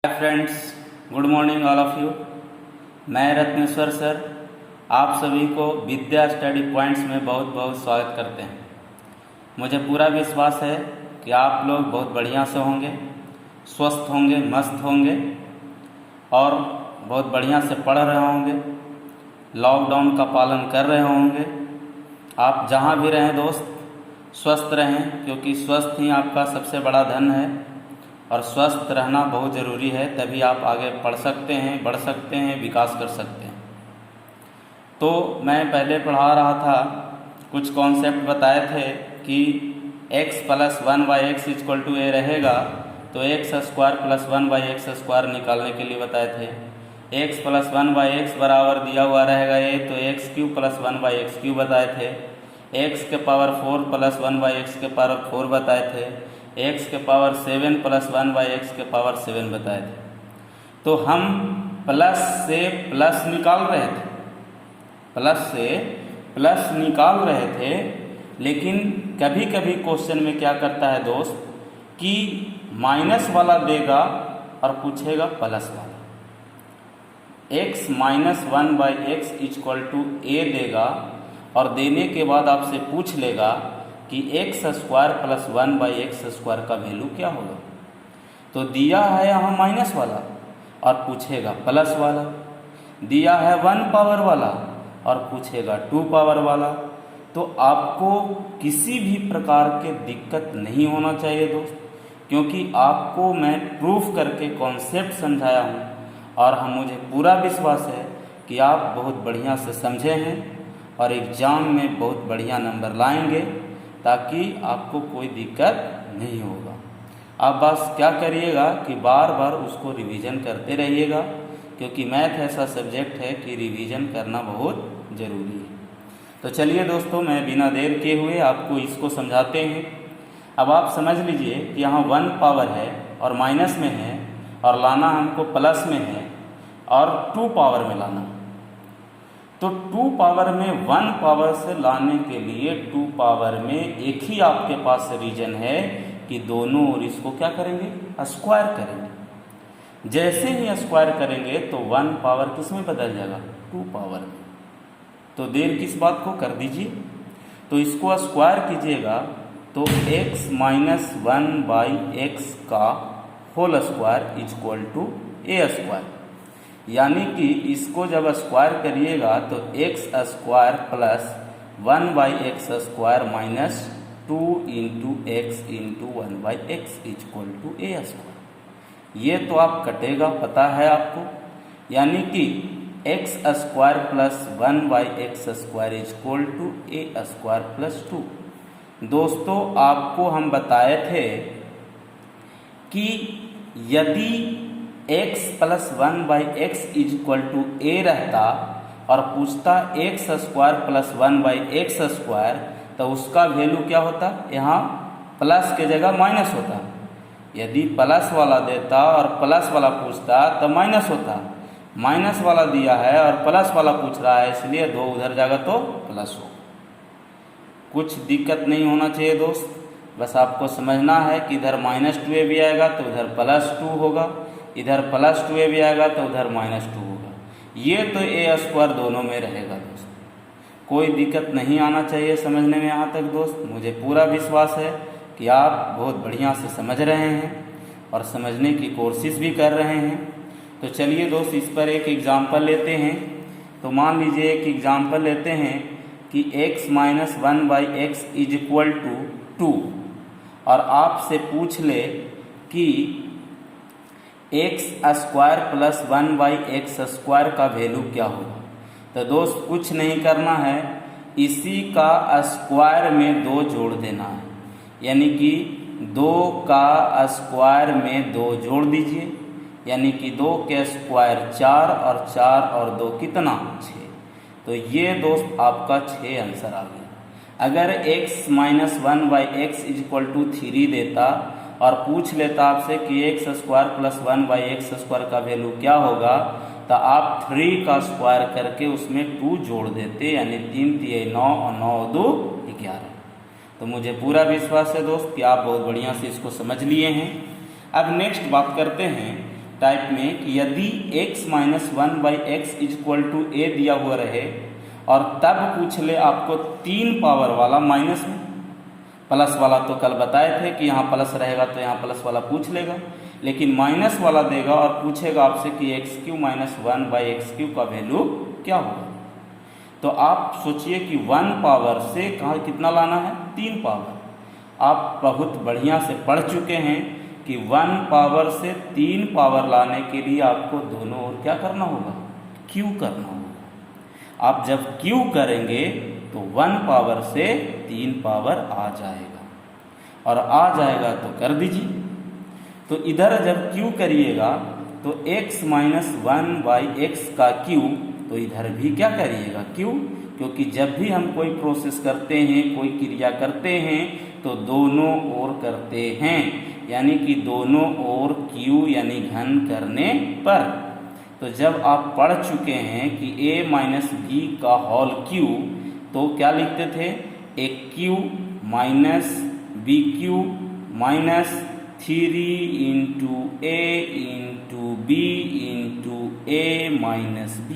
Hi friends, good morning all of you. मैं Ratneshwar sir आप सभी को विद्या स्टडी पॉइंट्स में बहुत बहुत स्वागत करते हैं। मुझे पूरा विश्वास है कि आप लोग बहुत बढ़िया से होंगे, स्वस्थ होंगे, मस्त होंगे और बहुत बढ़िया से पढ़ रहे होंगे, लॉकडाउन का पालन कर रहे होंगे। आप जहाँ भी रहें दोस्त, स्वस्थ रहें, क्योंकि स्वस्थ ही आपका सबसे बड़ा धन है और स्वस्थ रहना बहुत ज़रूरी है। तभी आप आगे पढ़ सकते हैं, बढ़ सकते हैं, विकास कर सकते हैं। तो मैं पहले पढ़ा रहा था, कुछ कॉन्सेप्ट बताए थे कि x + 1/x = a रहेगा, तो x² + 1/x² निकालने के लिए बताए थे। x + 1/x बराबर दिया हुआ रहेगा a, तो x³ + 1/x³ बताए थे। x⁴ + 1/x⁴ बताए थे। x⁷ + 1/x⁴ बताए थे। तो हम प्लस से प्लस निकाल रहे थे, प्लस से प्लस निकाल रहे थे, लेकिन कभी कभी क्वेश्चन में क्या करता है दोस्त कि माइनस वाला देगा और पूछेगा प्लस वाला। x - 1/x = a देगा और देने के बाद आपसे पूछ लेगा कि x² + 1/x² का वैल्यू क्या होगा। तो दिया है यहाँ माइनस वाला और पूछेगा प्लस वाला, दिया है 1 पावर वाला और पूछेगा 2 पावर वाला। तो आपको किसी भी प्रकार के दिक्कत नहीं होना चाहिए दोस्त, क्योंकि आपको मैं प्रूफ करके कॉन्सेप्ट समझाया हूँ और मुझे पूरा विश्वास है कि आप बहुत बढ़िया से समझे हैं और एग्ज़ाम में बहुत बढ़िया नंबर लाएंगे, ताकि आपको कोई दिक्कत नहीं होगा। आप बस क्या करिएगा कि बार बार उसको रिवीजन करते रहिएगा, क्योंकि मैथ ऐसा सब्जेक्ट है कि रिवीजन करना बहुत ज़रूरी है। तो चलिए दोस्तों, मैं बिना देर किए हुए आपको इसको समझाते हैं। अब आप समझ लीजिए कि यहाँ 1 पावर है और माइनस में है और लाना हमको प्लस में है और 2 पावर में लाना। तो 2 पावर में 1 पावर से लाने के लिए 2 पावर में एक ही आपके पास रीजन है कि दोनों ओर इसको क्या करेंगे, स्क्वायर करेंगे। जैसे ही स्क्वायर करेंगे तो 1 पावर किस में बदल जाएगा, 2 पावर में। तो देर किस बात को कर दीजिए, तो इसको स्क्वायर कीजिएगा तो x - 1/x का होल स्क्वायर = a²। यानी कि इसको जब स्क्वायर करिएगा तो x² + 1/x² - 2 × x × 1/x = a²। ये तो आप कटेगा, पता है आपको। यानी कि x² + 1/x² = a² + 2। दोस्तों, आपको हम बताए थे कि यदि x + 1/x = a रहता और पूछता x² + 1/x², तो उसका वैल्यू क्या होता, यहाँ प्लस के जगह माइनस होता। यदि प्लस वाला देता और प्लस वाला पूछता तो माइनस होता। माइनस वाला दिया है और प्लस वाला पूछ रहा है, इसलिए 2 उधर जाएगा तो प्लस हो। कुछ दिक्कत नहीं होना चाहिए दोस्त, बस आपको समझना है कि इधर -2a भी आएगा तो उधर +2 होगा, इधर +2a भी आएगा तो उधर -2 होगा। ये तो a² दोनों में रहेगा दोस्त, कोई दिक्कत नहीं आना चाहिए समझने में। यहाँ तक दोस्त मुझे पूरा विश्वास है कि आप बहुत बढ़िया से समझ रहे हैं और समझने की कोशिश भी कर रहे हैं। तो चलिए दोस्त, इस पर एक एग्जाम्पल लेते हैं। तो मान लीजिए एक एग्जाम्पल लेते हैं कि x - 1/x = 2 और आपसे पूछ ले कि x² + 1/x² का वैल्यू क्या होगा। तो दोस्त कुछ नहीं करना है, इसी का स्क्वायर में 2 जोड़ देना है। यानी कि 2 का स्क्वायर में 2 जोड़ दीजिए, यानी कि 2 के स्क्वायर 4 और 4 और 2 कितना, 6। तो ये दोस्त आपका 6 आंसर आ गया। अगर x - 1/x = 3 देता और पूछ लेता आपसे कि x² + 1/x² का वैल्यू क्या होगा, तो आप 3 का स्क्वायर करके उसमें 2 जोड़ देते, यानी 3 × 3 = 9 और 9 × 2 = 11। तो मुझे पूरा विश्वास है दोस्त कि आप बहुत बढ़िया से इसको समझ लिए हैं। अब नेक्स्ट बात करते हैं टाइप में कि यदि x minus 1/x equal to a दिया हुआ रहे और तब पूछ ले आपको 3 पावर वाला माइनस में, प्लस वाला तो कल बताए थे कि यहाँ प्लस रहेगा तो यहाँ प्लस वाला पूछ लेगा, लेकिन माइनस वाला देगा और पूछेगा आपसे कि x³ माइनस 1/x³ का वैल्यू क्या होगा। तो आप सोचिए कि 1 पावर से कहाँ कितना लाना है, 3 पावर। आप बहुत बढ़िया से पढ़ चुके हैं कि 1 पावर से 3 पावर लाने के लिए आपको दोनों ओर क्या करना होगा, क्यू करना होगा। आप जब क्यू करेंगे तो 1 पावर से 3 पावर आ जाएगा, और आ जाएगा तो कर दीजिए। तो इधर जब क्यू करिएगा तो x माइनस 1/x का क्यू, तो इधर भी क्या करिएगा, क्यू, क्योंकि जब भी हम कोई प्रोसेस करते हैं, कोई क्रिया करते हैं तो दोनों ओर करते हैं, यानी कि दोनों ओर क्यू यानी घन करने पर। तो जब आप पढ़ चुके हैं कि a माइनस बी का होल क्यू, तो क्या लिखते थे, AQ minus BQ minus 3 into A into B into A minus B।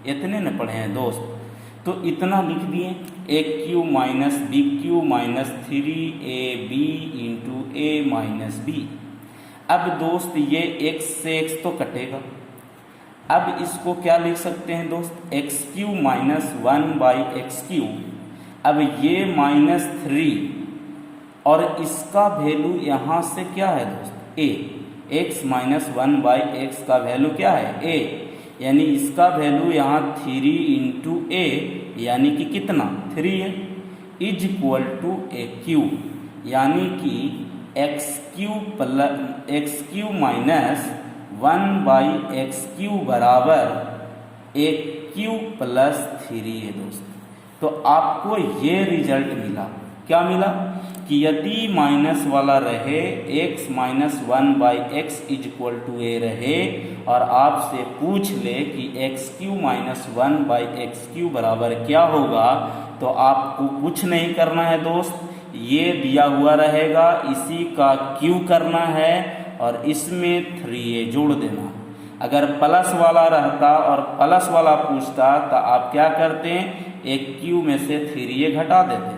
इतने न पढ़े हैं दोस्त, तो इतना लिख दिए, AQ minus BQ minus 3AB into A minus B। अब दोस्त ये x से x तो कटेगा, अब इसको क्या लिख सकते हैं दोस्त, x³ माइनस 1/x³। अब ये माइनस 3 और इसका वैल्यू यहाँ से क्या है दोस्त, a, x माइनस 1/x का वैल्यू क्या है, a, यानी इसका वैल्यू यहाँ 3 इंटू a यानी कि कितना 3 है, इज इक्वल टू AQ, यानी कि x³ माइनस 1/x³ बराबर AQ प्लस 3 है दोस्त। तो आपको ये रिजल्ट मिला, क्या मिला कि यदि माइनस वाला रहे, x minus 1/x is equal to a रहे, और आपसे पूछ ले कि x³ माइनस 1/x³ बराबर क्या होगा, तो आपको कुछ नहीं करना है दोस्त, ये दिया हुआ रहेगा, इसी का क्यू करना है और इसमें 3a जोड़ देना। अगर प्लस वाला रहता और प्लस वाला पूछता तो आप क्या करते हैं, एक क्यू में से 3a घटा देते।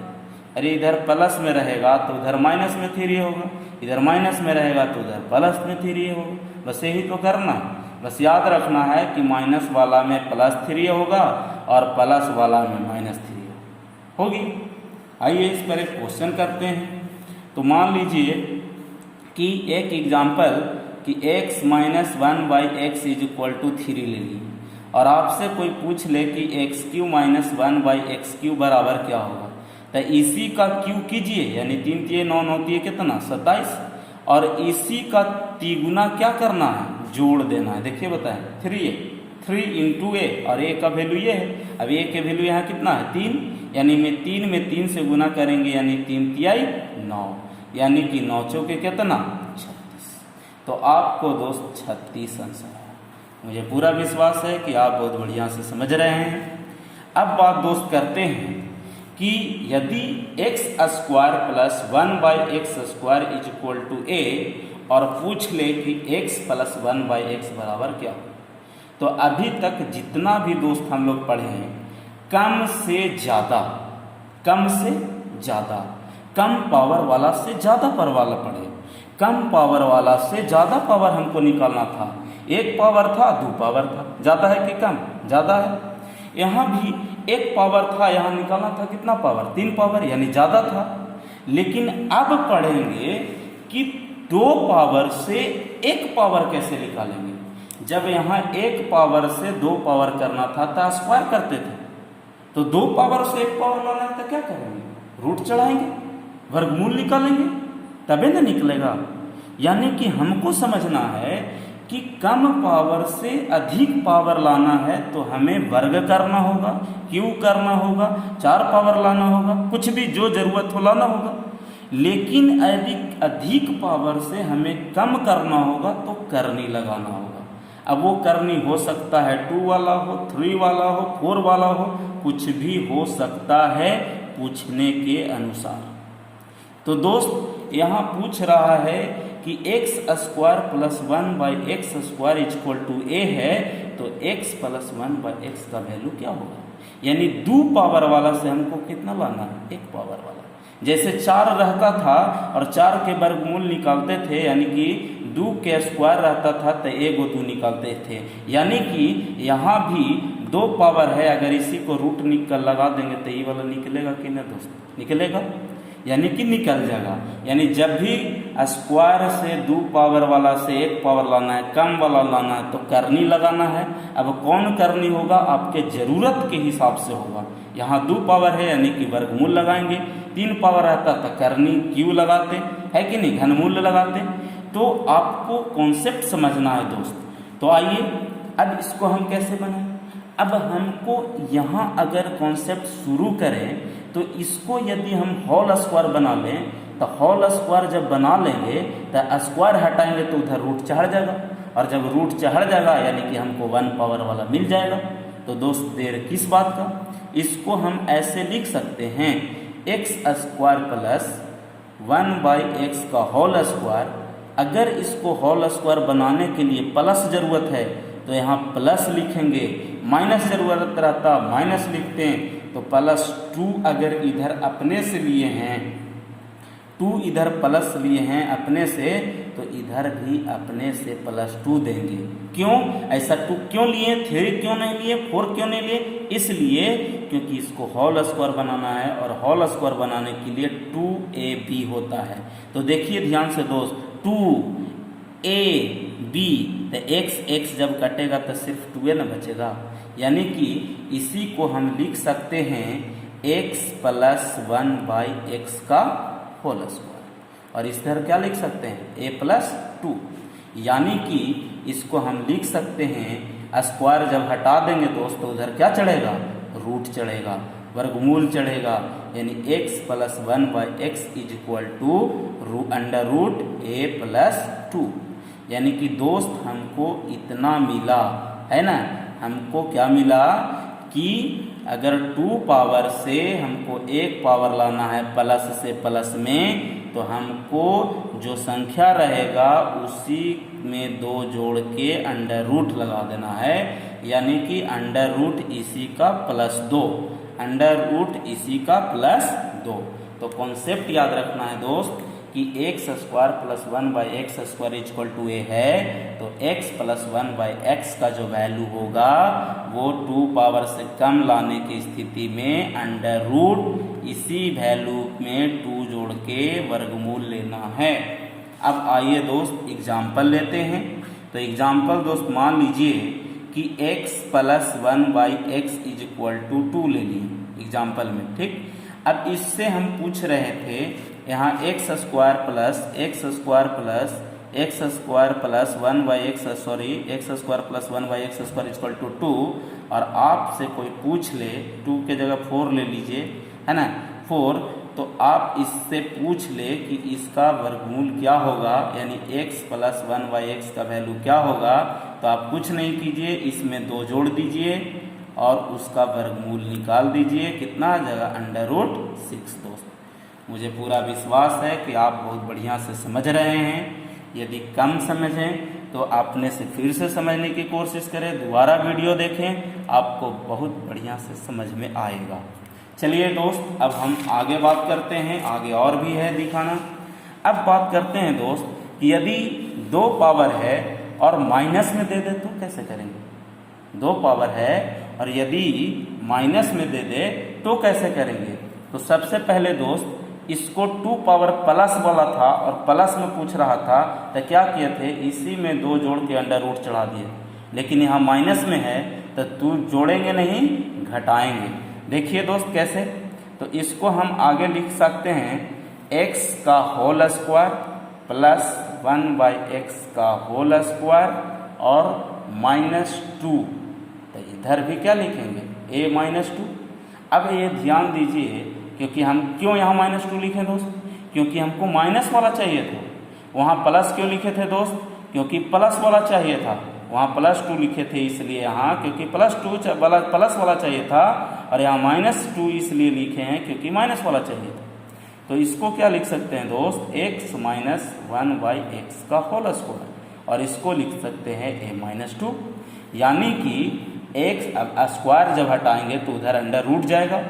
अरे इधर प्लस में रहेगा तो उधर माइनस में 3a होगा, इधर माइनस में रहेगा तो उधर प्लस में 3a होगा। बस यही तो करना है, बस याद रखना है कि माइनस वाला में प्लस 3a होगा और प्लस वाला में माइनस 3a होगी। आइए इस पर एक क्वेश्चन करते हैं। तो मान लीजिए कि एक एग्जाम्पल कि x minus 1/x is equal to 3 ले ली, और आपसे कोई पूछ ले कि x³ माइनस 1/x³ बराबर क्या होगा, तो इसी का क्यू कीजिए, यानी 3 3 9 9 3 कितना 27, और इसी का तिगुना क्या करना है, जोड़ देना है। देखिए बताएं, 3 इंटू a, और a का वैल्यू ये है। अब a के वैल्यू यहाँ कितना है 3, यानी में 3 से गुना करेंगे, यानी 3 तिहाई 9, यानी कि 9 चौके कितना 36। तो आपको दोस्त 36 आंसर है। मुझे पूरा विश्वास है कि आप बहुत बढ़िया से समझ रहे हैं। अब बात दोस्त करते हैं कि यदि x² plus 1/x² is equal to a, और पूछ ले कि x प्लस 1/x बराबर क्या हो, तो अभी तक जितना भी दोस्त हम लोग पढ़े हैं, कम से ज़्यादा, कम से ज़्यादा, कम पावर वाला से ज़्यादा पावर वाला पढ़े। कम पावर वाला से ज़्यादा पावर हमको निकालना था। 1 पावर था, 2 पावर था, ज़्यादा है कि कम, ज़्यादा है। यहाँ भी 1 पावर था, यहाँ निकालना था कितना पावर, 3 पावर, यानी ज़्यादा था। लेकिन अब पढ़ेंगे कि 2 पावर से 1 पावर कैसे निकालेंगे। जब यहाँ 1 पावर से 2 पावर करना था तो स्क्वायर करते थे, तो 2 पावर से 1 पावर लाना है तो क्या करेंगे, रूट चढ़ाएंगे, वर्गमूल निकालेंगे, तबे ना निकलेगा। यानी कि हमको समझना है कि कम पावर से अधिक पावर लाना है तो हमें वर्ग करना होगा, क्यू करना होगा, 4 पावर लाना होगा, कुछ भी जो जरूरत हो लाना होगा। लेकिन अधिक पावर से हमें कम करना होगा तो करनी लगाना होगा। अब वो करनी हो सकता है 2 वाला हो, 3 वाला हो, 4 वाला हो, कुछ भी हो सकता है पूछने के अनुसार। तो दोस्त यहाँ पूछ रहा है कि x square plus 1/x² equal to a है, तो x प्लस 1/x का वैल्यू क्या होगा? यानी 2 पावर वाला से हमको कितना लाना है? 1 पावर वाला। जैसे 4 रहता था और 4 के वर्गमूल निकालते थे, यानी कि 2 के स्क्वायर रहता था तो 1 और 2 निकालते थे। यानी कि यहाँ भी 2 पावर है, अगर इसी को रूट निकल लगा देंगे तो ये वाला निकलेगा कि नहीं दोस्त? निकलेगा, यानी कि निकल जाएगा। यानी जब भी स्क्वायर से 2 पावर वाला से 1 पावर लाना है, कम वाला लाना है, तो करनी लगाना है। अब कौन करनी होगा? आपके ज़रूरत के हिसाब से होगा। यहाँ 2 पावर है यानी कि वर्गमूल लगाएंगे, 3 पावर रहता तो करनी क्यू लगाते, है कि नहीं, घनमूल लगाते। तो आपको कॉन्सेप्ट समझना है दोस्त। तो आइए अब इसको हम कैसे बनाएं? अब हमको यहाँ अगर कॉन्सेप्ट शुरू करें तो इसको यदि हम होल स्क्वायर बना लें, तो होल स्क्वायर जब बना लेंगे तो स्क्वायर हटाएंगे तो उधर रूट चढ़ जाएगा, और जब रूट चढ़ जाएगा यानी कि हमको 1 पावर वाला मिल जाएगा। तो दोस्त देर किस बात का? इसको हम ऐसे लिख सकते हैं, x² प्लस 1/x का होल स्क्वायर। अगर इसको होल स्क्वायर बनाने के लिए प्लस ज़रूरत है तो यहाँ प्लस लिखेंगे, माइनस ज़रूरत रहता माइनस लिखते हैं। तो +2 अगर इधर अपने से लिए हैं, 2 इधर प्लस लिए हैं अपने से, तो इधर भी अपने से +2 देंगे। क्यों ऐसा 2 क्यों लिए? 3 क्यों नहीं लिए? 4 क्यों नहीं लिए? इसलिए क्योंकि इसको होल स्क्वायर बनाना है, और होल स्क्वायर बनाने के लिए 2ab होता है। तो देखिए ध्यान से दोस्त, 2ab, तो x जब कटेगा तो सिर्फ 2a ना बचेगा। यानी कि इसी को हम लिख सकते हैं x प्लस 1/x का होल स्क्वायर, और इस तरह क्या लिख सकते हैं? a plus 2। यानी कि इसको हम लिख सकते हैं, स्क्वायर जब हटा देंगे दोस्तों उधर क्या चढ़ेगा? रूट चढ़ेगा, वर्गमूल चढ़ेगा। यानी x plus 1/x is equal to √a plus 2। यानी कि दोस्त हमको इतना मिला है ना, हमको क्या मिला कि अगर 2 पावर से हमको 1 पावर लाना है प्लस से प्लस में, तो हमको जो संख्या रहेगा उसी में 2 जोड़ के अंडर रूट लगा देना है। यानी कि अंडर रूट इसी का +2, अंडर रूट इसी का +2। तो कॉन्सेप्ट याद रखना है दोस्त कि x² plus 1/x² equal to a है, तो x प्लस 1/x का जो वैल्यू होगा वो 2 पावर से कम लाने की स्थिति में अंडर रूट इसी वैल्यू में 2 जोड़ के वर्गमूल लेना है। अब आइए दोस्त एग्जाम्पल लेते हैं। तो एग्जाम्पल दोस्त मान लीजिए कि x plus 1/x is equal to 2 ले लिए एग्जाम्पल में, ठीक। अब इससे हम पूछ रहे थे यहाँ x² plus 1/x² equal to 2, और आपसे कोई पूछ ले 2 के जगह 4 ले लीजिए, है ना, 4, तो आप इससे पूछ ले कि इसका वर्गमूल क्या होगा, यानी x प्लस 1/x का वैल्यू क्या होगा। तो आप कुछ नहीं कीजिए, इसमें 2 जोड़ दीजिए और उसका वर्गमूल निकाल दीजिए, कितना आ जाएगा? अंडर रूट 6 दोस्त। मुझे पूरा विश्वास है कि आप बहुत बढ़िया से समझ रहे हैं। यदि कम समझें तो आपने से फिर से समझने की कोशिश करें, दोबारा वीडियो देखें, आपको बहुत बढ़िया से समझ में आएगा। चलिए दोस्त अब हम आगे बात करते हैं, आगे और भी है दिखाना। अब बात करते हैं दोस्त कि यदि 2 पावर है और माइनस में दे दे तो कैसे करेंगे? 2 पावर है और यदि माइनस में दे दे तो कैसे करेंगे? तो सबसे पहले दोस्त इसको 2 पावर प्लस वाला था और प्लस में पूछ रहा था, तो क्या किए थे? इसी में 2 जोड़ के अंडर रूट चढ़ा दिए। लेकिन यहाँ माइनस में है तो 2 जोड़ेंगे नहीं, घटाएंगे। देखिए दोस्त कैसे, तो इसको हम आगे लिख सकते हैं x का होल स्क्वायर प्लस 1/x का होल स्क्वायर और -2। तो इधर भी क्या लिखेंगे? a -2। अब ये ध्यान दीजिए, क्योंकि हम क्यों यहाँ -2 लिखे दोस्त? क्योंकि हमको माइनस वाला चाहिए था। वहाँ प्लस क्यों लिखे थे दोस्त? क्योंकि प्लस वाला चाहिए था। वहाँ +2 लिखे थे इसलिए यहाँ, क्योंकि प्लस वाला चाहिए था, और यहाँ -2 इसलिए लिखे हैं क्योंकि माइनस वाला चाहिए था। तो इसको क्या लिख सकते हैं दोस्त, x माइनस 1/x का होल स्क्वायर, और इसको लिख सकते हैं a-2, यानी कि x अब स्क्वायर जब हटाएंगे तो उधर अंडर रूट जाएगा,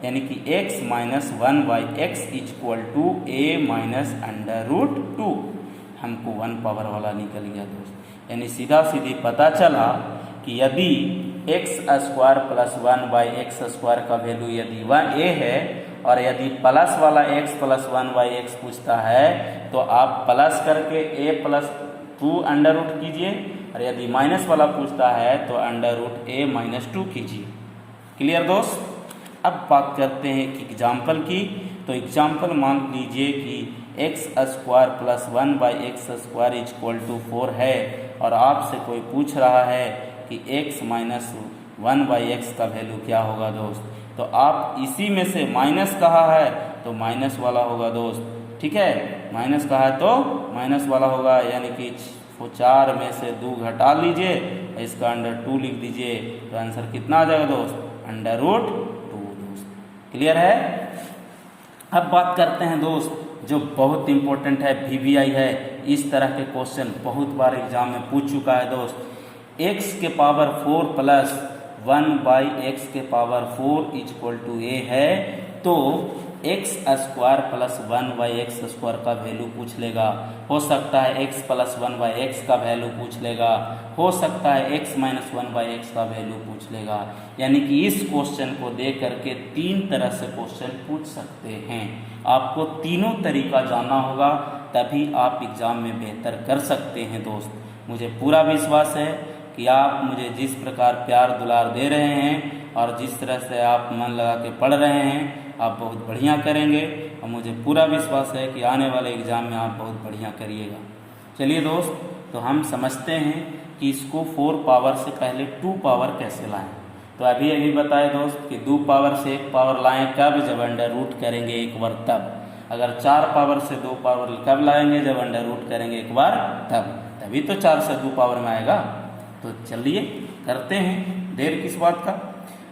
यानी कि x minus 1/x equal to a minus under root 2। हमको 1 पावर वाला निकल गया दोस्त, यानी सीधा सीधी पता चला कि यदि x square plus 1/x square का वैल्यू यदि 1a है, और यदि प्लस वाला x प्लस 1/x पूछता है तो आप प्लस करके a प्लस 2 अंडर रूट कीजिए, और यदि माइनस वाला पूछता है तो अंडर रूट a-2 कीजिए। क्लियर दोस्त। अब बात करते हैं कि एग्जाम्पल की। तो एग्जाम्पल मान लीजिए कि x square plus 1/x square equal to 4 है, और आपसे कोई पूछ रहा है कि x माइनस 1/x का वैल्यू क्या होगा दोस्त। तो आप इसी में से माइनस कहा है तो माइनस वाला होगा दोस्त, ठीक है, माइनस कहा है तो माइनस वाला होगा, यानी कि 4 में से 2 घटा लीजिए, इसका अंडर 2 लिख दीजिए, तो आंसर कितना आ जाएगा दोस्त, अंडर रूट 2 दोस्त। क्लियर है। अब बात करते हैं दोस्त जो बहुत इंपॉर्टेंट है, VBI है, इस तरह के क्वेश्चन बहुत बार एग्जाम में पूछ चुका है दोस्त। x के पावर 4 प्लस 1/x के पावर 4 इक्वल टू a है, तो x square plus 1/x square का वैल्यू पूछ लेगा। हो सकता है x प्लस 1/x का वैल्यू पूछ लेगा, हो सकता है x माइनस 1/x का वैल्यू पूछ लेगा। यानी कि इस क्वेश्चन को देख करके 3 तरह से क्वेश्चन पूछ सकते हैं। आपको तीनों तरीका जानना होगा, तभी आप एग्जाम में बेहतर कर सकते हैं दोस्त। मुझे पूरा विश्वास है कि आप मुझे जिस प्रकार प्यार दुलार दे रहे हैं और जिस तरह से आप मन लगा के पढ़ रहे हैं, आप बहुत बढ़िया करेंगे, और मुझे पूरा विश्वास है कि आने वाले एग्ज़ाम में आप बहुत बढ़िया करिएगा। चलिए दोस्त, तो हम समझते हैं कि इसको 4 पावर से पहले 2 पावर कैसे लाएं। तो अभी अभी बताए दोस्त कि 2 पावर से 1 पावर लाएं कब, जब अंडर रूट करेंगे एक बार तब। अगर 4 पावर से 2 पावर कब लाएंगे, जब अंडर रूट करेंगे एक बार तब, तभी तो 4 से 2 पावर में आएगा। तो चलिए करते हैं, देर किस बात का।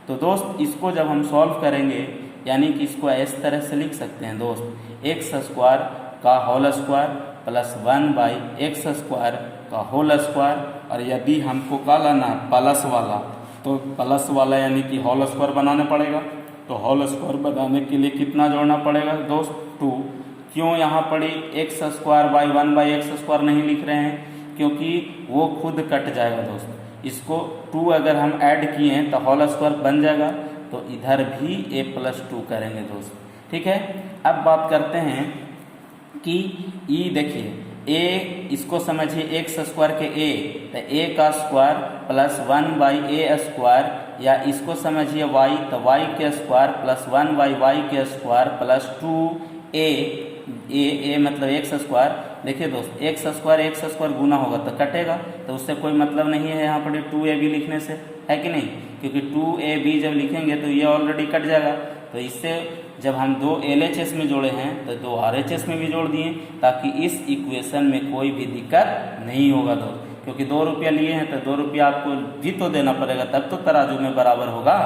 तो दोस्त इसको जब हम सॉल्व करेंगे, यानी कि इसको इस तरह से लिख सकते हैं दोस्त, x स्क्वायर का whole square plus 1/x square का होल स्क्वायर, और यदि हमको क्या लाना है प्लस वाला, तो प्लस वाला यानी कि होल स्क्वायर बनाना पड़ेगा। तो होल स्क्वायर बनाने के लिए कितना जोड़ना पड़ेगा दोस्त, 2। क्यों यहाँ पड़ी x square by 1/x square नहीं लिख रहे हैं, क्योंकि वो खुद कट जाएगा दोस्त। इसको 2 अगर हम ऐड किए हैं तो होल स्क्वायर बन जाएगा, तो इधर भी a+2 करेंगे दोस्त, ठीक है। अब बात करते हैं कि e देखिए a, इसको समझिए x स्क्वायर के a, तो a का स्क्वायर प्लस 1/a स्क्वायर, या इसको समझिए y, तो y के स्क्वायर प्लस 1/y के स्क्वायर प्लस 2a, a मतलब x स्क्वायर। देखिए दोस्त x स्क्वायर गुना होगा तो कटेगा, तो उससे कोई मतलब नहीं है यहाँ पर 2ab लिखने से, है कि नहीं, क्योंकि 2ab जब लिखेंगे तो ये ऑलरेडी कट जाएगा। तो इससे जब हम 2 LHS में जोड़े हैं तो 2 RHS में भी जोड़ दिए, ताकि इस इक्वेशन में कोई भी दिक्कत नहीं होगा दोस्त, क्योंकि 2 रुपया लिए हैं तो 2 रुपया आपको भी तो देना पड़ेगा, तब तो तराजू में बराबर होगा।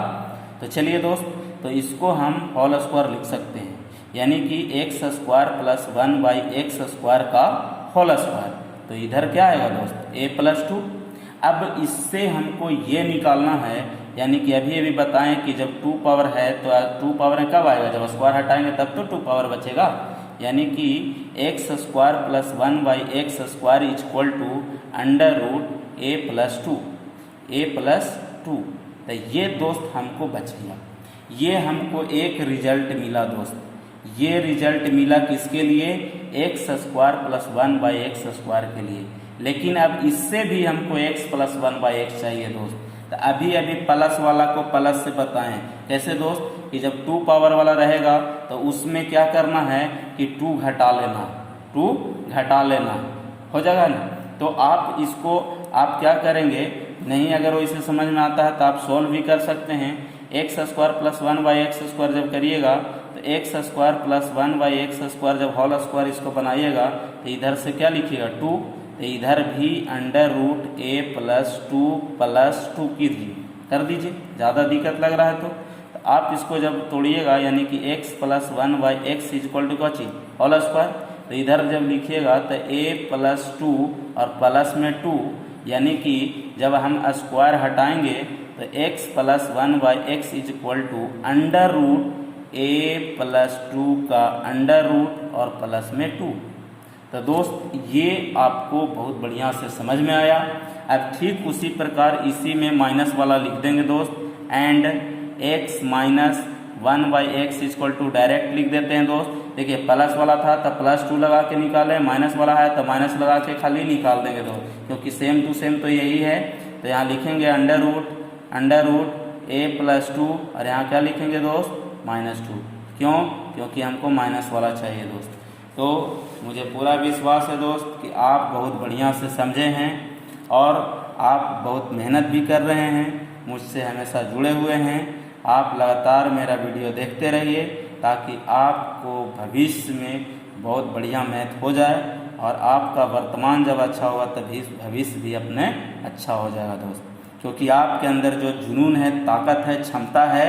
तो चलिए दोस्त, तो इसको हम होल स्क्वायर लिख सकते हैं, यानी कि x square plus 1/x square का होल स्क्वायर। तो इधर क्या आएगा दोस्त, a+2। अब इससे हमको ये निकालना है, यानी कि अभी अभी बताएं कि जब 2 पावर है तो 2 पावर कब आएगा, जब स्क्वायर हटाएंगे तब तो 2 पावर बचेगा। यानी कि x square plus 1/x square equal to under root a+2। तो ये दोस्त हमको बच गया, ये हमको एक रिजल्ट मिला दोस्त। ये रिजल्ट मिला किसके लिए, x square plus 1/x square के लिए। लेकिन अब इससे भी हमको x प्लस 1/x चाहिए दोस्त। तो अभी अभी प्लस वाला को प्लस से बताएं कैसे दोस्त, कि जब 2 पावर वाला रहेगा तो उसमें क्या करना है कि 2 घटा लेना हो जाएगा ना। तो आप इसको आप क्या करेंगे, नहीं अगर वो इसे समझ में आता है तो आप सोल्व भी कर सकते हैं। x square plus 1/x square जब करिएगा तो x square plus 1/x square जब होल स्क्वायर इसको बनाइएगा तो इधर से क्या लिखिएगा 2, तो इधर भी अंडर रूट a+2 + 2 कीजिए, कर दीजिए। ज़्यादा दिक्कत लग रहा है तो आप इसको जब तोड़िएगा यानी कि x plus 1/x equal to क्या चीज होल स्क्वायर, तो इधर जब लिखिएगा तो a प्लस 2 और प्लस में 2 यानी कि जब हम स्क्वायर हटाएंगे तो x plus 1/x equal to under root a plus 2 का अंडर रूट और प्लस में 2। तो दोस्त ये आपको बहुत बढ़िया से समझ में आया। अब ठीक उसी प्रकार इसी में माइनस वाला लिख देंगे दोस्त, and x minus 1/x equal to direct लिख देते हैं दोस्त। देखिए प्लस वाला था तो प्लस 2 लगा के निकाले, माइनस वाला है तो माइनस लगा के खाली निकाल देंगे दोस्त, क्योंकि सेम टू सेम तो यही है। तो यहाँ लिखेंगे अंडर रूट a प्लस 2 और यहाँ क्या लिखेंगे दोस्त -2। क्यों? क्योंकि हमको माइनस वाला चाहिए दोस्त। तो मुझे पूरा विश्वास है दोस्त कि आप बहुत बढ़िया से समझे हैं और आप बहुत मेहनत भी कर रहे हैं, मुझसे हमेशा जुड़े हुए हैं। आप लगातार मेरा वीडियो देखते रहिए ताकि आपको भविष्य में बहुत बढ़िया मैथ हो जाए और आपका वर्तमान जब अच्छा होगा तभी भविष्य भी अपने अच्छा हो जाएगा दोस्त। क्योंकि आपके अंदर जो जुनून है, ताकत है, क्षमता है,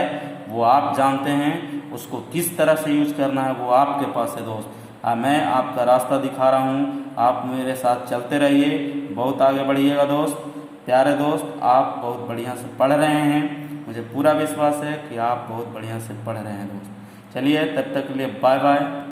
वो आप जानते हैं, उसको किस तरह से यूज करना है वो आपके पास है दोस्त। मैं आपका रास्ता दिखा रहा हूँ, आप मेरे साथ चलते रहिए, बहुत आगे बढ़िएगा दोस्त। प्यारे दोस्त, आप बहुत बढ़िया से पढ़ रहे हैं, मुझे पूरा विश्वास है कि आप बहुत बढ़िया से पढ़ रहे हैं दोस्त। चलिए तब तक के लिए बाय बाय।